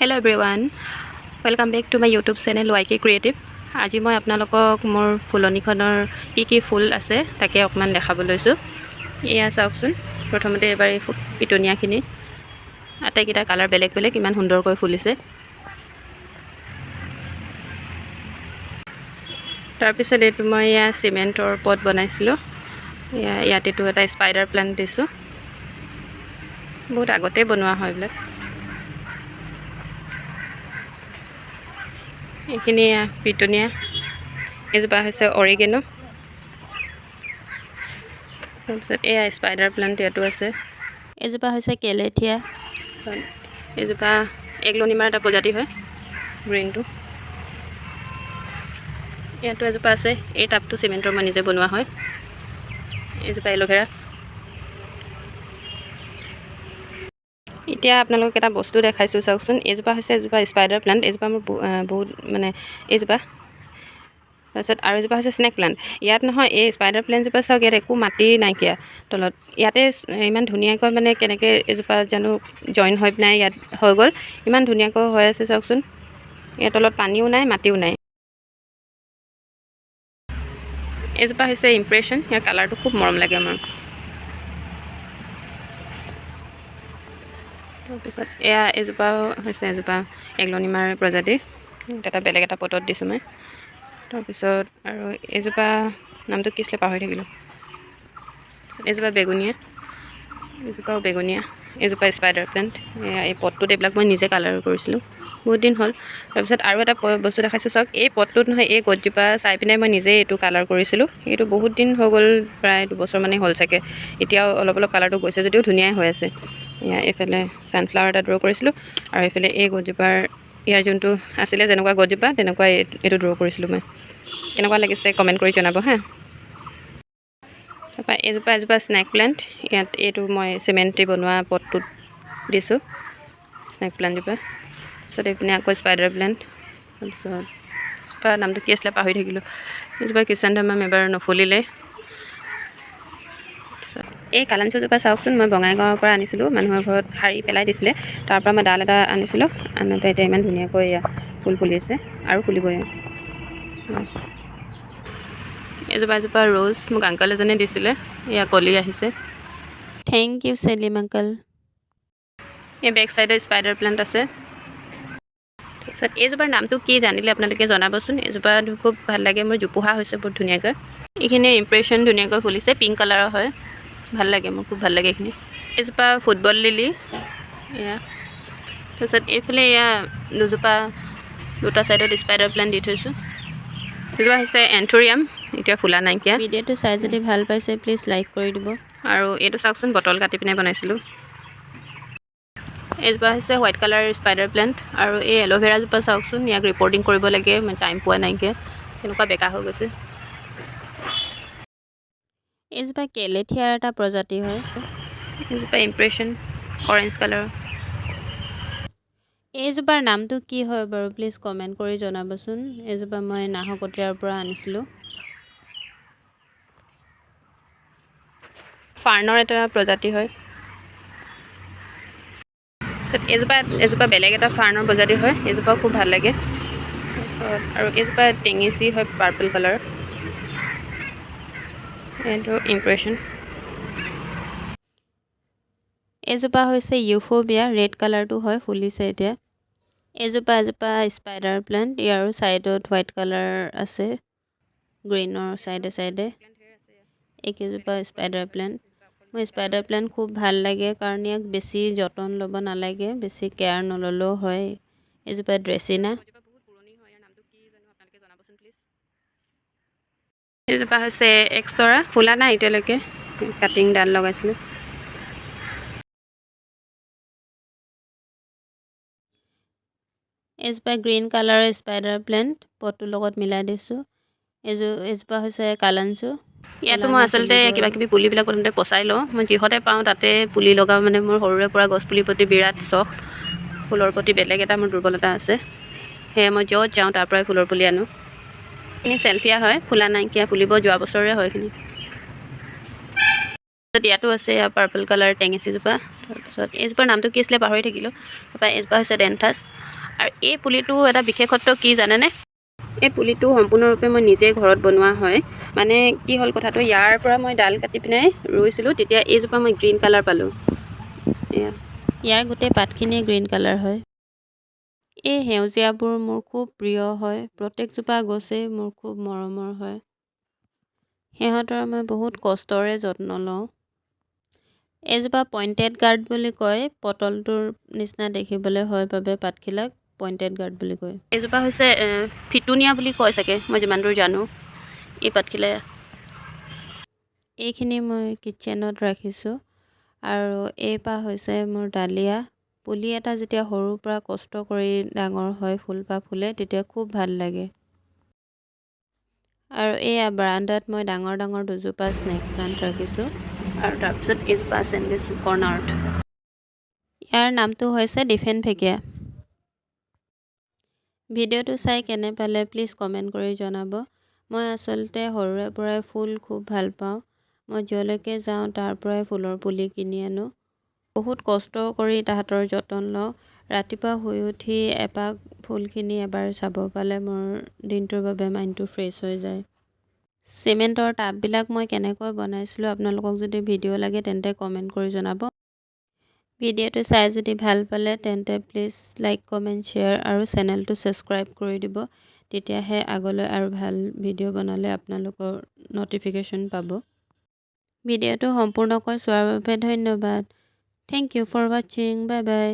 Hello everyone, welcome back to my YouTube channel K.Creative. আজি মই আপোনালোকক মোৰ ফুলনিখনৰ কি ফুল আছে তাকে অকমান দেখাব লৈছো। এয়া চাওকচোন, প্ৰথমতে এবাৰ এই পিটনিয়াখিনি আটাইকেইটা কালাৰ বেলেগ বেলেগ কিমান সুন্দৰকৈ ফুলিছে। তাৰ পিছত এইটো মই ইয়া সিমেন্টৰ পট বনাইছিলো। ইয়াতেটো এটা স্পাইডাৰ প্লান্ট দিছো। বহুত আগতে বনোৱা হয় ব্লক। এইখিনি পিটনিয়া, এজোপা হৈছে অৰিগেনো। তাৰপিছত এয়া স্পাইডাৰ প্লান্ট ইয়াতো আছে। এজোপা হৈছে কেলেথিয়া, এজোপা এগ্লনিমাৰ এটা প্ৰজাতি হয় গ্ৰীনটো। ইয়াতো এজোপা আছে, এই টাবটো সিমেন্টৰ মই নিজে বনোৱা হয়। এজোপা এলোভেৰা। এতিয়া আপোনালোকক এটা বস্তু দেখাইছো চাওকচোন। এজোপা হৈছে এজোপা স্পাইডাৰ প্লান্ট, এজোপা মোৰ বহুত মানে এজোপা। তাৰপিছত আৰু এজোপা হৈছে স্নেক প্লান্ট। ইয়াত নহয়, এই স্পাইডাৰ প্লান্টজোপা চাওক, ইয়াত একো মাটি নাইকিয়া তলত। ইয়াতে ইমান ধুনীয়াকৈ মানে কেনেকৈ এজোপা জানো জইন হৈ পিনে ইয়াত হৈ গ'ল, ইমান ধুনীয়াকৈ হৈ আছে চাওকচোন। ইয়াৰ তলত পানীও নাই মাটিও নাই। এজোপা হৈছে ইমপ্ৰেশ্যন, ইয়াৰ কালাৰটো খুব মৰম লাগে আমাৰ। তাৰপিছত এয়া এজোপা হৈছে এজোপা এগ্লনিমাৰ প্ৰজাতি, এটা বেলেগ এটা পটত দিছোঁ মই। তাৰপিছত আৰু এজোপা নামটো কি আছিলে পাহৰি থাকিলোঁ। এজোপা বেগুনীয়া, এজোপাও বেগুনীয়া, এজোপা স্পাইডাৰ প্লান্ট। এই পটটোত এইবিলাক মই নিজে কালাৰ কৰিছিলোঁ, বহুত দিন হ'ল। তাৰপিছত আৰু এটা বস্তু দেখাইছোঁ চাওক, এই পটটোত নহয়, এই গছজোপা চাই পিনে মই নিজে এইটো কালাৰ কৰিছিলোঁ। এইটো বহুত দিন হৈ গ'ল, প্ৰায় 2 বছৰমানেই হ'ল চাগে। এতিয়াও অলপ অলপ কালাৰটো গৈছে যদিও ধুনীয়াই হৈ আছে। এইফালে ছানফ্লাৱাৰ এটা ড্ৰ কৰিছিলোঁ, আৰু এইফালে এই গছজোপাৰ ইয়াৰ যোনটো আছিলে যেনেকুৱা গছজোপা তেনেকুৱা এইটো ড্ৰ কৰিছিলোঁ মই। কেনেকুৱা লাগিছে কমেণ্ট কৰি জনাব হা। তাৰপৰা এজোপা স্নেক প্লান্ট, ইয়াত এইটো মই চিমেণ্ট বনোৱা পটটোত দিছোঁ স্নেক প্লান্টজোপা। তাৰপিছত এইপিনে আকৌ স্পাইডাৰ প্লান্ট। তাৰপিছত এজোপা নামটো কি আছিলে পাহৰি থাকিলোঁ। এজোপা কিচেনথামাম এবাৰ নফুলিলে। এই কালাঞ্চুজোপা চাওকচোন, মই বঙাইগাঁৱৰ পৰা আনিছিলোঁ, মানুহৰ ঘৰত সাৰি পেলাই দিছিলে। তাৰ পৰা মই ডাল এটা আনিছিলোঁ, আনোতে এতিয়া ইমান ধুনীয়াকৈ ফুল ফুলিছে আৰু ফুলিবই। এজোপা ৰ'জ মোক আংকাল এজনে দিছিলে, এয়া কলি আহিছে। থেংক ইউ চেলিম আংকাল। এই বেক চাইডে স্পাইডাৰ প্লান্ট আছে। তাৰপিছত এইজোপাৰ নামটো কি জানিলে আপোনালোকে জনাবচোন। এজোপা খুব ভাল লাগে, মোৰ জোপোহা হৈছে বহুত ধুনীয়াকৈ। এইখিনি ইমপ্ৰেশ্যন ধুনীয়াকৈ ফুলিছে, পিংক কালাৰৰ হয়, ভাল লাগে মোৰ, খুব ভাল লাগে এইখিনি। এজোপা ফুটবল লিলি, এয়া। তাৰপিছত এইফালে এয়া দুটা চাইডত স্পাইডাৰ প্লান্ট দি থৈছোঁ। এজোপা হৈছে এন্থুৰিয়াম, এতিয়া ফুলা নাইকিয়া। ভিডিঅ'টো চাই যদি ভাল পাইছে প্লিজ লাইক কৰি দিব। আৰু এইটো চাওকচোন, বটল কাটি পিনে বনাইছিলোঁ। এজোপা হৈছে হোৱাইট কালাৰ স্পাইডাৰ প্লান্ট। আৰু এই এল'ভেৰাজোপা চাওকচোন, ইয়াক ৰিপৰ্টিং কৰিব লাগে, মানে টাইম পোৱা নাইকিয়া, তেনেকুৱা বেকা হৈ গৈছে। এজোপা কেলেথিয়াৰ এটা প্ৰজাতি হয়। এজোপা ইমপ্ৰেশ্যন অৰেঞ্জ কালাৰ। এইজোপাৰ নামটো কি হয় বাৰু প্লিজ কমেণ্ট কৰি জনাবচোন। এইজোপা মই নাহকটীয়াৰ পৰা আনিছিলোঁ। ফাৰ্ণৰ এটা প্ৰজাতি হয়। এজোপা বেলেগ এটা ফাৰ্ণৰ প্ৰজাতি হয়, এজোপাও খুব ভাল লাগে। তাৰপিছত আৰু এজোপা টেঙেচি হয়, পাৰ্পল কালাৰ, এইটো ইমপ্ৰেশ্যন। এজোপা হৈছে ইউফোবিয়া, ৰেড কালাৰটো হয়, ফুলিছে এতিয়া। এজোপা স্পাইডাৰ প্লান্ট, ইয়াৰো ছাইডত হোৱাইট কালাৰ আছে, গ্ৰীণৰ চাইডে চাইডে। এইকেইজোপা স্পাইডাৰ প্লান্ট। মই স্পাইডাৰ প্লান্ট খুব ভাল লাগে, কাৰণ ইয়াক বেছি যতন ল'ব নালাগে, বেছি কেয়াৰ নল'লেও হয়। এজোপা ড্ৰেচিনা। এজোপা হৈছে এক্সৰা, ফুলা নাই এতিয়ালৈকে, কাটিং ডাল লগাইছিলোঁ। এজোপা গ্ৰীণ কালাৰৰ স্পাইডাৰ প্লান্ট, পটটোৰ লগত মিলাই দিছোঁ। এজোপা হৈছে কালাঞ্চু। ইয়াতো মই আচলতে কিবা কিবি পুলিবিলাক প্ৰথমতে পচাই লওঁ, মই যিহতে পাওঁ তাতে পুলি লগাওঁ। মানে মোৰ সৰুৰে পৰা গছ পুলিৰ প্ৰতি বিৰাট চখ, ফুলৰ প্ৰতি বেলেগ এটা মোৰ দুৰ্বলতা আছে। সেয়ে মই য'ত যাওঁ তাৰ পৰাই ফুলৰ পুলি আনো। এইখিনি চেলফিয়া হয়, ফুলা নাইকিয়া, ফুলিব যোৱা বছৰৰে হয় এইখিনি। তাৰপিছত ইয়াতো আছে পাৰ্পল কালাৰ টেঙেচিজোপা। তাৰপিছত এইজোপাৰ নামটো কি আছিলে পাহৰি থাকিলোঁ। তাৰপৰা এইজোপা হৈছে ডেন্থাছ। আৰু এই পুলিটো এটা বিশেষত্ব কি জানেনে? এই পুলিটো সম্পূৰ্ণৰূপে মই নিজে ঘৰত বনোৱা হয়। মানে কি হ'ল কথাটো, ইয়াৰ পৰা মই ডাল কাটি পিনে ৰুইছিলোঁ, তেতিয়া এইজোপা মই গ্ৰীণ কালাৰ পালোঁ। ইয়াৰ গোটেই পাতখিনিয়ে গ্ৰীণ কালাৰ হয়। এই সেউজীয়াবোৰ মোৰ খুব প্ৰিয় হয়। প্ৰত্যেকজোপা গছেই মোৰ খুব মৰমৰ হয়। সিহঁতৰ মই বহুত কষ্টৰে যত্ন লওঁ। এইজোপা পইণ্টেড গাৰ্ড বুলি কয়। পটলটোৰ নিচিনা দেখিবলৈ হয় বাবে পাতখিলাক পইণ্টেড গাৰ্ড বুলি কয়। এইজোপা হৈছে ফিটুনিয়া বুলি কয় চাগে, মই যিমান দূৰ জানো। এই পাতখিলা এইখিনি মই কিটচেনত ৰাখিছোঁ। আৰু এইপাহ হৈছে মোৰ ডালিয়া। পুলি এটা যেতিয়া সৰুৰ পৰা কষ্ট কৰি ডাঙৰ হয়, ফুলপাহ ফুলে, তেতিয়া খুব ভাল লাগে। আৰু এয়া বাৰান্দাত মই ডাঙৰ ডাঙৰ দুজোপা স্নেক প্লাণ্ট ৰাখিছোঁ। আৰু তাৰপিছত এইজোপা আছে কৰ্নাৰত। ইয়াৰ নামটো হৈছে ডিফেন ফেকিয়া। ভিডিঅ'টো চাই কেনে পালে প্লিজ কমেণ্ট কৰি জনাব। মই আচলতে সৰুৰে পৰাই ফুল খুব ভাল পাওঁ। মই য'লৈকে যাওঁ তাৰ পৰাই ফুলৰ পুলি কিনি আনো। বহুত কষ্ট কৰি তাহাঁতৰ যতন লওঁ। ৰাতিপুৱা শুই উঠি এপাক ফুলখিনি এবাৰ চাব পালে মোৰ দিনটোৰ বাবে মাইণ্ডটো ফ্ৰেছ হৈ যায়। চিমেণ্টৰ টাববিলাক মই কেনেকৈ বনাইছিলোঁ, আপোনালোকক যদি ভিডিঅ' লাগে তেন্তে কমেণ্ট কৰি জনাব। ভিডিঅ'টো চাই যদি ভাল পালে তেন্তে প্লিজ লাইক, কমেণ্ট, শ্বেয়াৰ আৰু চেনেলটো ছাবস্ক্ৰাইব কৰি দিব। তেতিয়াহে আগলৈ আৰু ভাল ভিডিঅ' বনালে আপোনালোকৰ ন'টিফিকেশ্যন পাব। ভিডিঅ'টো সম্পূৰ্ণকৈ চোৱাৰ বাবে ধন্যবাদ। থেংক ইউ ফৰ ৱাচিং। Bye bye.